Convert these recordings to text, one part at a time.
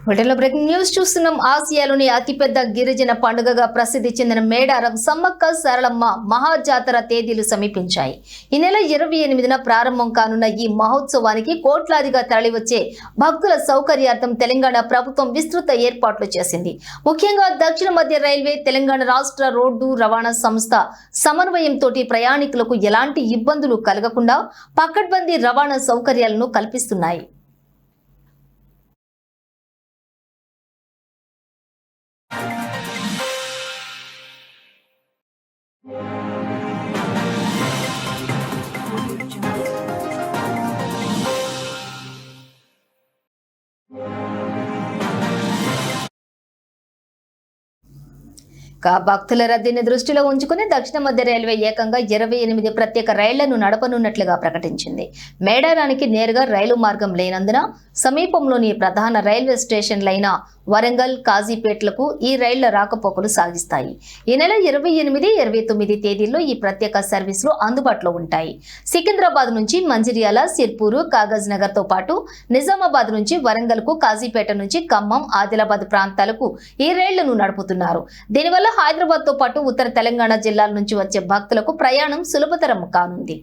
Breaking news చూస్తున్నాం. ఆసియాలోని అతిపెద్ద గిరిజన పండుగగా ప్రసిద్ధి చెందిన మేడారం సమ్మక్క సారలమ్మ మహాజాతర తేదీలు సమీపించాయి. ఈ నెల 28న ప్రారంభం కానున్న ఈ మహోత్సవానికి కోట్లాదిగా తరలివచ్చే భక్తుల సౌకర్యార్థం తెలంగాణ ప్రభుత్వం విస్తృత ఏర్పాట్లు చేసింది. ముఖ్యంగా దక్షిణ మధ్య రైల్వే, తెలంగాణ రాష్ట్ర రోడ్డు రవాణా సంస్థ సమన్వయంతో ప్రయాణికులకు ఎలాంటి ఇబ్బందులు కలగకుండా పకడ్బందీ రవాణా సౌకర్యాలను కల్పిస్తున్నాయి. భక్తుల రద్దీని దృష్టిలో ఉంచుకుని దక్షిణ మధ్య రైల్వే ఏకంగా 28 ప్రత్యేక రైళ్లను నడపనున్నట్లుగా ప్రకటించింది. మేడారానికి నేరుగా రైలు మార్గం లేనందున సమీపంలోని ప్రధాన రైల్వే స్టేషన్లైన వరంగల్, కాజీపేట్లకు ఈ రైళ్ల రాకపోకలు సాగిస్తాయి. ఈ నెల 28, 29 తేదీల్లో ఈ ప్రత్యేక సర్వీసులు అందుబాటులో ఉంటాయి. సికింద్రాబాద్ నుంచి మంచిర్యాల, సిర్పూరు, కాగజ్ నగర్ తో పాటు నిజామాబాద్ నుంచి వరంగల్ కు, కాజీపేట నుంచి ఖమ్మం, ఆదిలాబాద్ ప్రాంతాలకు ఈ రైళ్లను నడుపుతున్నారు. దీనివల్ల హైదరాబాద్ తో పాటు ఉత్తర తెలంగాణ జిల్లాల నుంచి వచ్చే భక్తులకు ప్రయాణం సులభతరం కానుంది.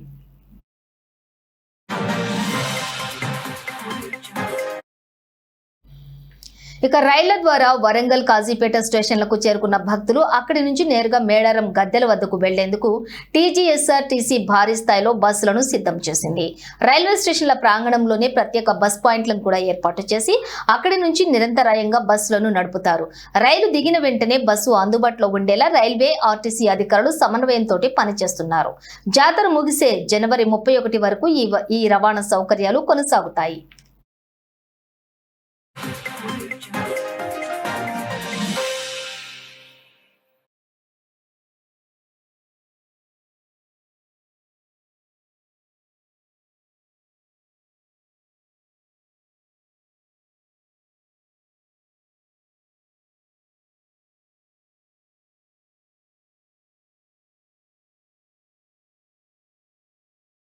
ఇక రైళ్ల ద్వారా వరంగల్, కాజీపేట స్టేషన్లకు చేరుకున్న భక్తులు అక్కడి నుంచి నేరుగా మేడారం గద్దెల వద్దకు వెళ్లేందుకు టీజీఎస్ఆర్టీసీ భారీ స్థాయిలో బస్సులను సిద్ధం చేసింది. రైల్వే స్టేషన్ల ప్రాంగణంలోనే ప్రత్యేక బస్ పాయింట్లను కూడా ఏర్పాటు చేసి అక్కడి నుంచి నిరంతరాయంగా బస్సులను నడుపుతారు. రైలు దిగిన వెంటనే బస్సు అందుబాటులో ఉండేలా రైల్వే, ఆర్టీసీ అధికారులు సమన్వయంతో పనిచేస్తున్నారు. జాతర ముగిసే జనవరి 31 వరకు ఈ రవాణా సౌకర్యాలు కొనసాగుతాయి.